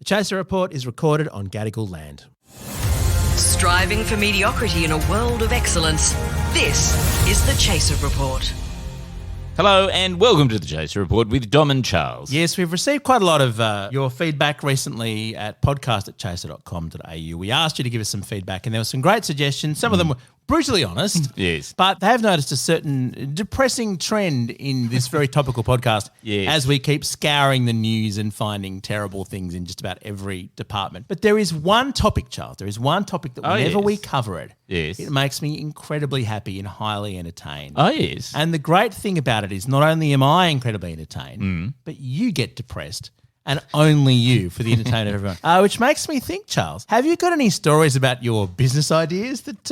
The Chaser Report is recorded on Gadigal land. Striving for mediocrity in a world of excellence. This is the Chaser Report. Hello and welcome to the Chaser Report with Dom and Charles. Yes, we've received quite a lot of your feedback recently at podcast@chaser.com.au. We asked you to give us some feedback and there were some great suggestions. Some of them were brutally honest. Yes. But they have noticed a certain depressing trend in this very topical podcast as we keep scouring the news and finding terrible things in just about every department. But there is one topic, Charles. There is one topic that whenever we cover it, it makes me incredibly happy and highly entertained. Oh, yes. And the great thing about it is not only am I incredibly entertained, but you get depressed. And only you for the entertainment of everyone. Which makes me think, Charles, have you got any stories about your business ideas that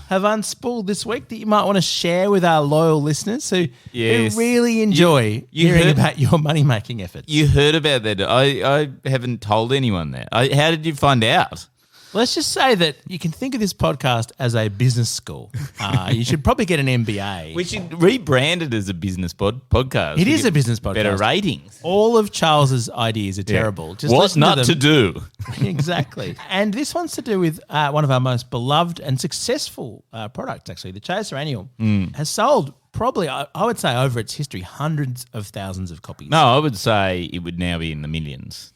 have unspooled this week that you might want to share with our loyal listeners who really enjoy hearing about your money-making efforts? You heard about that. I haven't told anyone that. How did you find out? Let's just say that you can think of this podcast as a business school. You should probably get an MBA. We should rebrand it as a business podcast. It is a business podcast. Better ratings. All of Charles's ideas are terrible. Just what not to do. Exactly. And this one's to do with one of our most beloved and successful products, actually. The Chaser Annual has sold probably, I would say, over its history, hundreds of thousands of copies. No, I would say it would now be in the millions.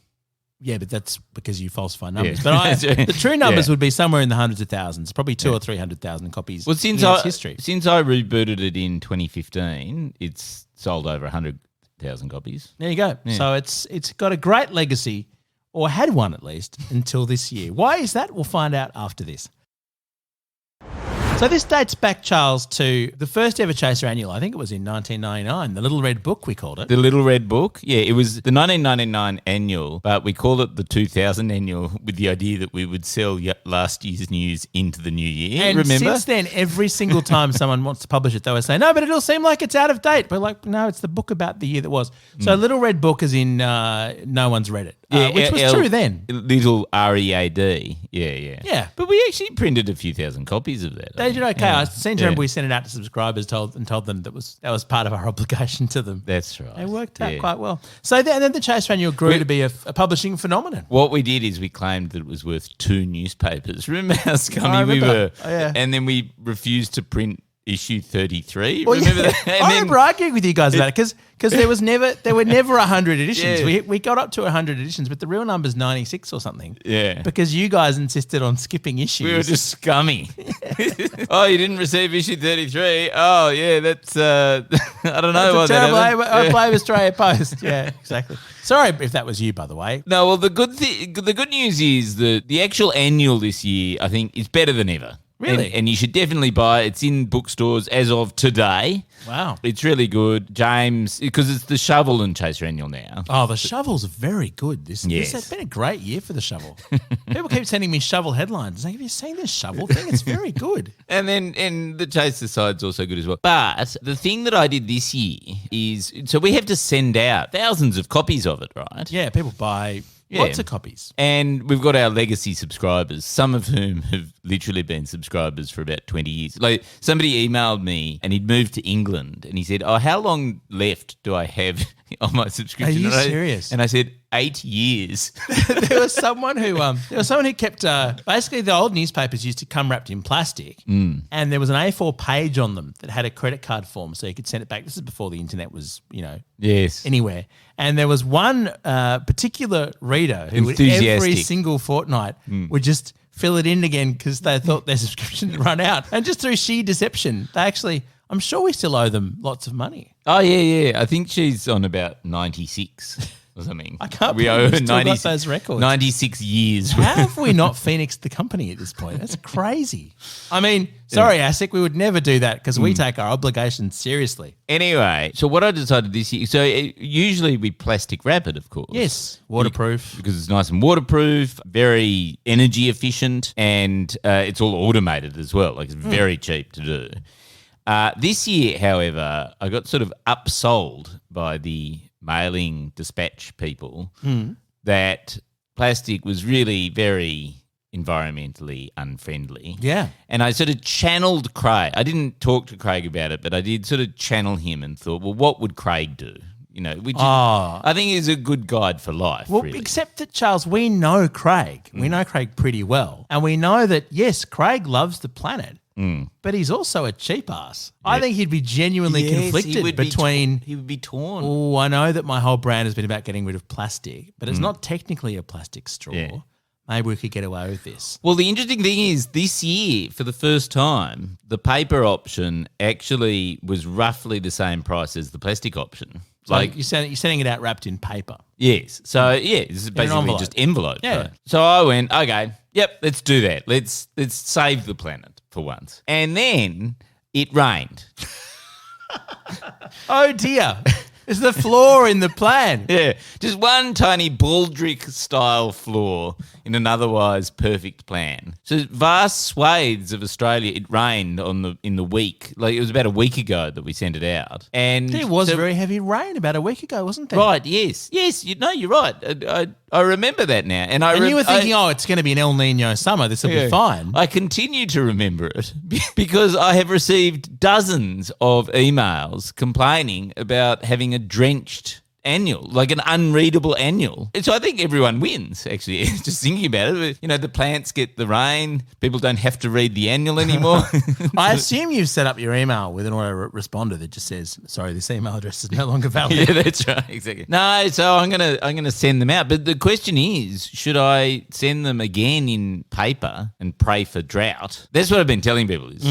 Yeah, but that's because you falsify numbers. But the true numbers would be somewhere in the hundreds of thousands, probably 200,000 or 300,000 copies. Well, since its history. Since I rebooted it in 2015, it's sold over 100,000 copies. There you go. Yeah. So it's got a great legacy, or had one at least, until this year. Why is that? We'll find out after this. So this dates back, Charles, to the first ever Chaser Annual. I think it was in 1999, the Little Red Book, we called it. The Little Red Book? Yeah, it was the 1999 Annual, but we called it the 2000 Annual with the idea that we would sell last year's news into the new year. And remember? Since then, every single time someone wants to publish it, they always say, no, but it'll seem like it's out of date. But like, no, it's the book about the year that was. So Little Red Book is in no one's read it, which was true then. Little READ. Yeah. Yeah. But we actually printed a few thousand copies of that. They did okay. I seem to remember we sent it out to subscribers, told them that was part of our obligation to them. That's right. It worked out quite well. So then the Chaser Annual grew to be a publishing phenomenon. What we did is we claimed that it was worth 2 newspapers. Remember how scummy we were? Oh, yeah. And then we refused to print issue 33. Remember that? I remember arguing with you guys about it because there were never 100 editions. Yeah. We got up to 100 editions, but the real number's 96 or something. Yeah. Because you guys insisted on skipping issues. We were just scummy. Oh, you didn't receive issue 33? Oh, yeah, that's I don't know what that happened. I blame Australia Post. Yeah, exactly. Sorry if that was you, by the way. No, well, the good news is that the actual annual this year, I think, is better than ever. Really? And you should definitely buy it. It's in bookstores as of today. Wow. It's really good. James, because it's the Shovel and Chaser Annual now. Oh, the Shovel's very good. This Yes. has been a great year for the Shovel. People keep sending me Shovel headlines. Like, have you seen this Shovel thing? It's very good. And the Chaser side's also good as well. But the thing that I did this year is, so we have to send out thousands of copies of it, right? Yeah, people buy lots of copies. And we've got our legacy subscribers, some of whom have literally been subscribers for about 20 years. Like, somebody emailed me and he'd moved to England and he said, oh, how long left do I have on my subscription? Are you serious? And I said, 8 years. There was someone who kept basically the old newspapers used to come wrapped in plastic, and there was an A4 page on them that had a credit card form, so you could send it back. This is before the internet was, anywhere. And there was one particular reader who would every single fortnight would just fill it in again because they thought their subscription had run out, and just through sheer deception, they actually. I'm sure we still owe them lots of money. Oh yeah. I think she's on about 96. Or something. I can't believe we still got those records. 96 years. How have we not phoenixed the company at this point? That's crazy. I mean, sorry, ASIC, we would never do that because we take our obligations seriously. Anyway, so what I decided this year, so usually we plastic wrap it, of course. Yes, waterproof. Because it's nice and waterproof, very energy efficient, and it's all automated as well. Like, it's very cheap to do. This year, however, I got sort of upsold by the mailing dispatch people that plastic was really very environmentally unfriendly. Yeah. And I sort of channeled Craig. I didn't talk to Craig about it, but I did sort of channel him and thought, well, what would Craig do? which Oh. I think is a good guide for life. Well, really. except that, Charles, we know Craig. We know Craig pretty well. And we know that, yes, Craig loves the planet, but he's also a cheap ass. I think he'd be genuinely conflicted between... he would be torn. Oh, I know that my whole brand has been about getting rid of plastic, but it's not technically a plastic straw. Yeah. Maybe we could get away with this. Well, the interesting thing is this year, for the first time, the paper option actually was roughly the same price as the plastic option. So you're sending it out wrapped in paper. Yes. So, this is basically envelope. just envelope. Yeah. Right? So I went, okay, yep, let's do that. Let's save the planet for once. And then it rained. Oh, dear. It's the flaw in the plan. Yeah, just one tiny Baldrick-style flaw in an otherwise perfect plan. So vast swathes of Australia, it rained in the week. Like it was about a week ago that we sent it out, and There was very heavy rain about a week ago, wasn't there? right. Yes. You're right. I remember that now, and you were thinking, it's going to be an El Nino summer. This will be fine. I continue to remember it because I have received dozens of emails complaining about having a drenched annual, like an unreadable annual. And so I think everyone wins, actually, just thinking about it. The plants get the rain. People don't have to read the annual anymore. I assume you've set up your email with an autoresponder that just says, sorry, this email address is no longer valid. Yeah, that's right, exactly. No, so I'm gonna send them out. But the question is, should I send them again in paper and pray for drought? That's what I've been telling people is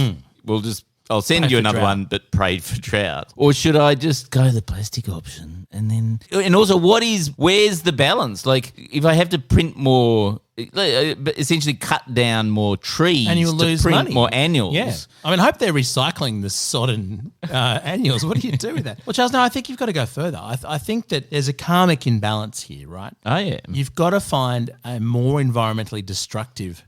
I'll send Pray you for another drought. one, but pray for drought. Or should I just go the plastic option and also where's the balance? Like if I have to print more, essentially cut down more trees And you'll to lose print money. more annuals. Yeah. I hope they're recycling the sodden annuals. What do you do with that? Well, Charles, no, I think you've got to go further. I think that there's a karmic imbalance here, right? Oh, yeah. You've got to find a more environmentally destructive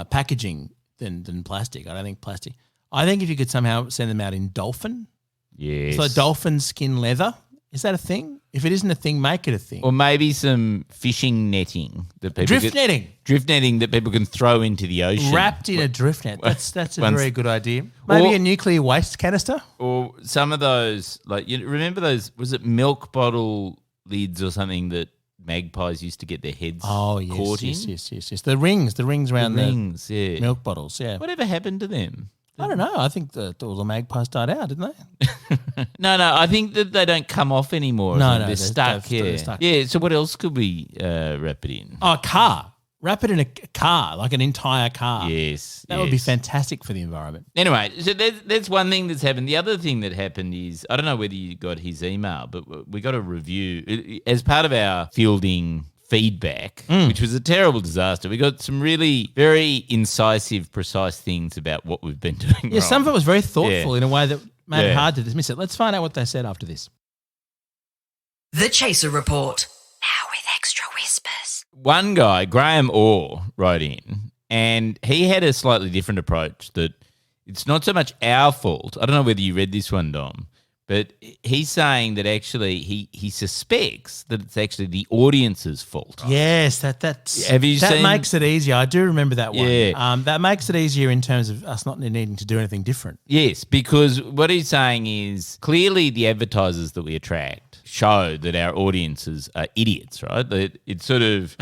packaging than plastic. I don't think plastic. I think if you could somehow send them out in dolphin, Yes. so dolphin skin leather, is that a thing? If it isn't a thing, make it a thing. Or maybe some fishing netting that people Drift netting. Drift netting that people can throw into the ocean. Wrapped in a drift net. That's a Once- very good idea. Maybe Or- a nuclear waste canister. Or some of those, like, you remember those, was it milk bottle lids or something that magpies used to get their heads Oh, yes, caught in? yes. The rings around the Rings, yeah. milk bottles, yeah. Whatever happened to them? I don't know. I think all the magpies died out, didn't they? No, I think that they don't come off anymore. No, they're stuck. they're stuck. Yeah, so what else could we wrap it in? Oh, a car. Wrap it in a car, like an entire car. Yes. That would be fantastic for the environment. Anyway, so that's one thing that's happened. The other thing that happened is, I don't know whether you got his email, but we got a review. As part of our fielding feedback, which was a terrible disaster, we got some really very incisive, precise things about what we've been doing Yeah, wrong. some of it was very thoughtful in a way that made it Yeah. hard to dismiss it. Let's find out what they said after this. The Chaser Report. Now with extra whispers. One guy, Graham Orr, wrote in, and he had a slightly different approach that it's not so much our fault. I don't know whether you read this one, Dom, but he's saying that actually he suspects that it's actually the audience's fault. Yes, that's Have you that seen- makes it easier. I do remember that one. Yeah. That makes it easier in terms of us not needing to do anything different. Yes, because what he's saying is clearly the advertisers that we attract show that our audiences are idiots, right? That it's sort of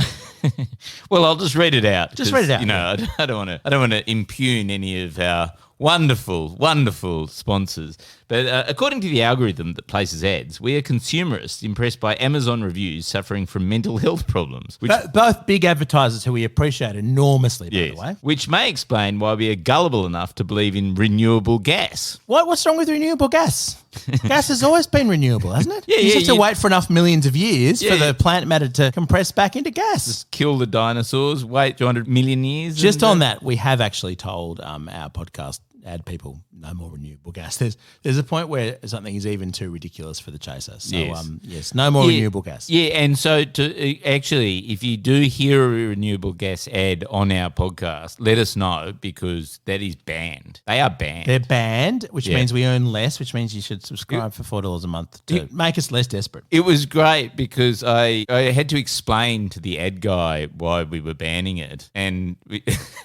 well, I'll just read it out. Just read it out, You know, I don't want to impugn any of our wonderful sponsors. But according to the algorithm that places ads, we are consumerists impressed by Amazon reviews suffering from mental health problems, which Both big advertisers who we appreciate enormously, by the way. which may explain why we are gullible enough to believe in renewable gas. What's wrong with renewable gas? Gas has always been renewable, hasn't it? Yeah, you just yeah, have to you- wait for enough millions of years for Yeah. the plant matter to compress back into gas. Kill the dinosaurs, wait 200 million years. Just and, on that, we have actually told our podcast ad people no more renewable gas. There's a point where something is even too ridiculous for the chaser. So Yes. yes, no more renewable gas. Yeah, and so to actually, if you do hear a renewable gas ad on our podcast, let us know because that is banned. They are banned. They're banned, which Yeah. means we earn less, which means you should subscribe for $4 a month to make us less desperate. It was great because I had to explain to the ad guy why we were banning it, and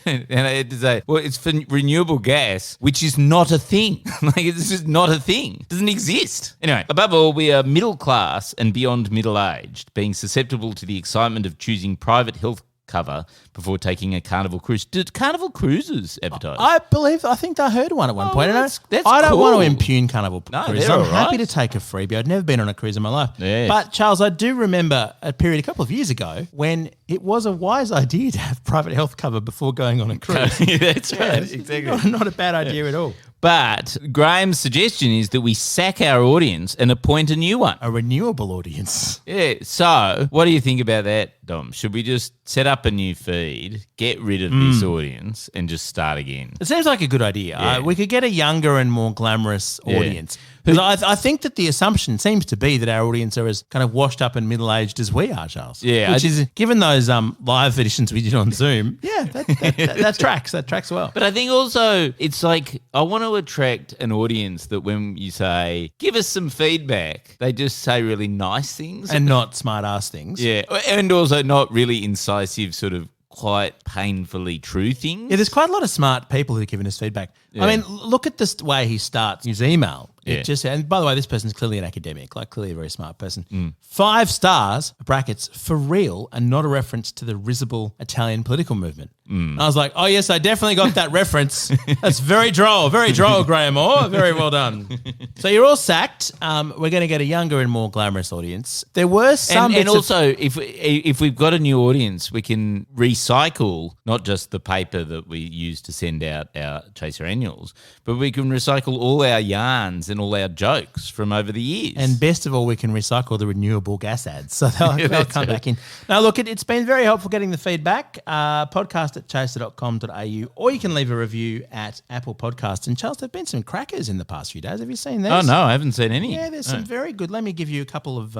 and I had to say, well, it's for renewable gas. sex, which is not a thing. Like, this is not a thing. It doesn't exist. Anyway, above all, we are middle class and beyond middle-aged, being susceptible to the excitement of choosing private health cover before taking a Carnival cruise. Did Carnival Cruises advertise? I think I heard one at one point. well, And that's I don't want cool. to impugn Carnival No, Cruises. they're I'm all happy right. to take a freebie. I'd never been on a cruise in my life. Yes. But, Charles, I do remember a period a couple of years ago when it was a wise idea to have private health cover before going on a cruise. That's Yeah, right. it's Exactly. not a bad idea at all. But Graham's suggestion is that we sack our audience and appoint a new one. A renewable audience. Yeah. So, what do you think about that, Dom? Should we just set up a new feed, get rid of this audience, and just start again? It seems like a good idea. Yeah. We could get a younger and more glamorous Yeah. audience. Because I think that the assumption seems to be that our audience are as kind of washed up and middle-aged as we are, Charles. Yeah, Which is, given those live editions we did on Zoom, yeah, that tracks. That tracks well. But I think also it's like I want to attract an audience that when you say, give us some feedback, they just say really nice things. And not smart-ass things. yeah. And also not really incisive, sort of quite painfully true things. Yeah, there's quite a lot of smart people who've given us feedback. Yeah. I mean, look at this way he starts his email. Yeah. It just, and by the way, this person's clearly an academic, like clearly a very smart person. 5 stars, brackets, for real, and not a reference to the risible Italian political movement. And I was like, oh, yes, I definitely got that reference. That's very droll, Graham Orr. Very well done. So you're all sacked. We're going to get a younger and more glamorous audience. There were some And bits of- also, if we've got a new audience, we can recycle not just the paper that we use to send out our Chaser annuals, but we can recycle all our yarns and all our jokes from over the years. And best of all, we can recycle the renewable gas ads. So they'll come back in. Now, look, it's been very helpful getting the feedback. Podcast at chaser.com.au, or you can leave a review at Apple Podcasts. And Charles, there have been some crackers in the past few days. Have you seen those? oh no, I haven't seen any. Yeah, there's some very good. Let me give you a couple of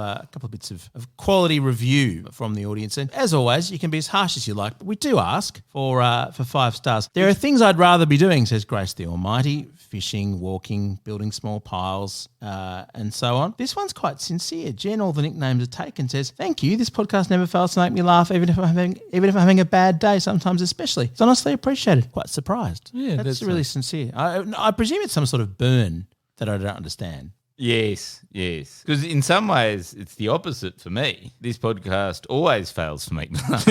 bits of quality review from the audience. And as always, you can be as harsh as you like, but we do ask for 5 stars. There are things I'd rather be doing, says Grace the Almighty: fishing, walking, building small piles, and so on. This one's quite sincere. Jen, all the nicknames are taken, says, thank you. This podcast never fails to make me laugh, even if I'm having a bad day, sometimes especially. It's honestly appreciated. Quite surprised. Yeah, that's that's really sincere. I presume it's some sort of burn that I don't understand. Yes. Because in some ways, it's the opposite for me. This podcast always fails to make me laugh.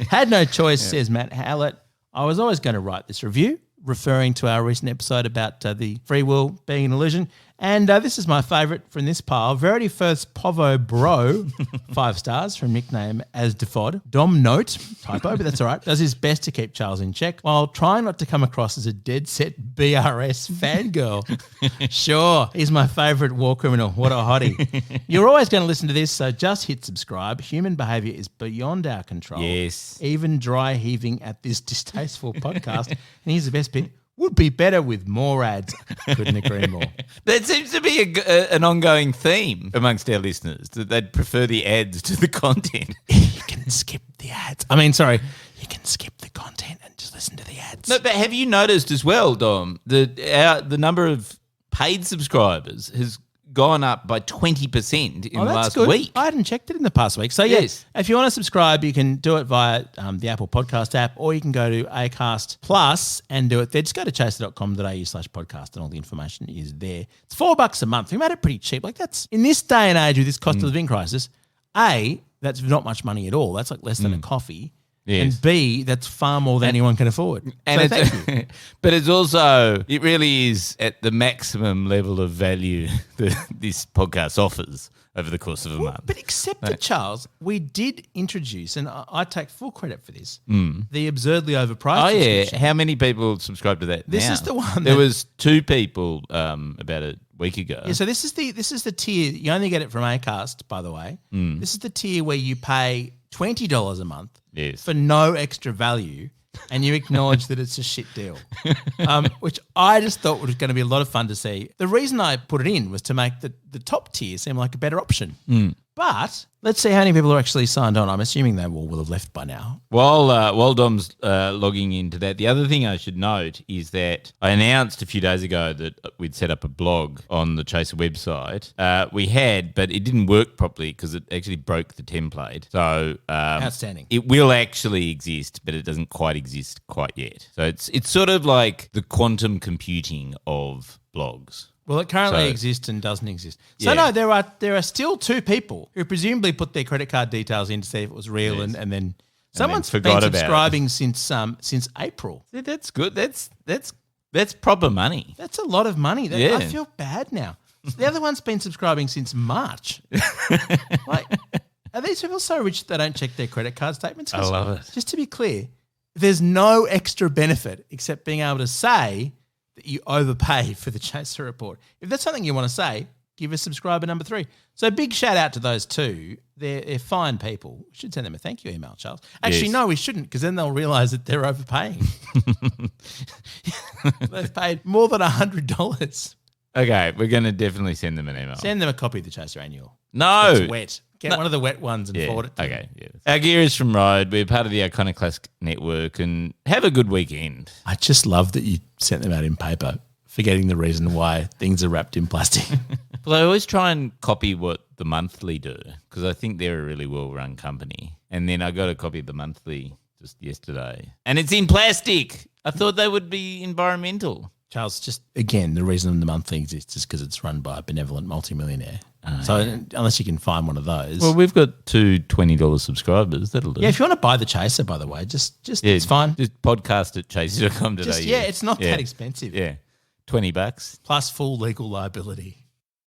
Had no choice, says Matt Howlett. I was always going to write this review, referring to our recent episode about the free will being an illusion. And this is my favourite from this pile. Verity First Povo Bro, 5 stars from nickname as Defod. Dom Note, typo, but that's all right, does his best to keep Charles in check while trying not to come across as a dead set BRS fangirl. Sure, he's my favourite war criminal. What a hottie. You're always going to listen to this, so just hit subscribe. Human behaviour is beyond our control. Yes. Even dry heaving at this distasteful podcast. And here's the best bit. Would be better with more ads. Couldn't agree more. That seems to be an ongoing theme amongst our listeners, that they'd prefer the ads to the content. You can skip the ads. I mean, sorry, you can skip the content and just listen to the ads. No, but have you noticed as well, Dom, the number of paid subscribers has gone up by 20% in the last good. week? I hadn't checked it in the past week. So, yes, if you want to subscribe, you can do it via the Apple Podcast app, or you can go to Acast Plus and do it there. Just go to chaser.com.au/podcast and all the information is there. It's $4 a month. We made it pretty cheap. Like, that's, in this day and age with this cost of living crisis, A, that's not much money at all. That's like less than a coffee. Yes. And B, that's far more than anyone can afford. And So it's, thank you. but it's also, it really is at the maximum level of value that this podcast offers over the course of a month. But except that, Charles, we did introduce, and I take full credit for this, the absurdly overpriced Oh, yeah. subscription. How many people subscribe to that This now? is the one There that- was 2 people about a week ago. Yeah, so this is the tier. You only get it from Acast, by the way. This is the tier where you pay $20 a month Yes. for no extra value, and you acknowledge that it's a shit deal, which I just thought was going to be a lot of fun to see. The reason I put it in was to make the top tier seem like a better option. But let's see how many people are actually signed on. I'm assuming they will have left by now. While Dom's logging into that, the other thing I should note is that I announced a few days ago that we'd set up a blog on the Chaser website. We had, but it didn't work properly because it actually broke the template. So Outstanding. It will actually exist, but it doesn't quite exist quite yet. So it's sort of like the quantum computing of blogs. Well, it currently exists and doesn't exist. So Yeah. no, there are still 2 people who presumably put their credit card details in to see if it was real, Yes. and then someone's been forgot about it. subscribing since April. See, that's good. That's proper money. That's a lot of money. Yeah. I feel bad now. So the other one's been subscribing since March. Like, are these people so rich that they don't check their credit card statements? 'Cause I love it. Just to be clear, there's no extra benefit except being able to say that you overpay for the Chaser report. If that's something you want to say, give us subscriber number 3. So big shout out to those 2. They're fine people. We should send them a thank you email, Charles. Actually, Yes. no, we shouldn't, because then they'll realise that they're overpaying. They've paid more than $100. Okay, we're going to definitely send them an email. Send them a copy of the Chaser Annual. No. It's wet. Get one of the wet ones and forward it to them. Okay. Yeah. Our gear is from Rode. We're part of the Iconoclast network, and have a good weekend. I just love that you sent them out in paper, forgetting the reason why things are wrapped in plastic. Well, I always try and copy what the Monthly do because I think they're a really well-run company. And then I got a copy of the Monthly just yesterday, and it's in plastic. I thought they would be environmental. Charles, just again, the reason the Monthly exists is because it's run by a benevolent multimillionaire. So unless you can find one of those. Well, we've got 2 $20 subscribers. That'll do. yeah, if you want to buy the Chaser, by the way, just it's fine. Just podcast at chaser.com.au. Just, it's not that expensive. Yeah, $20. Plus full legal liability.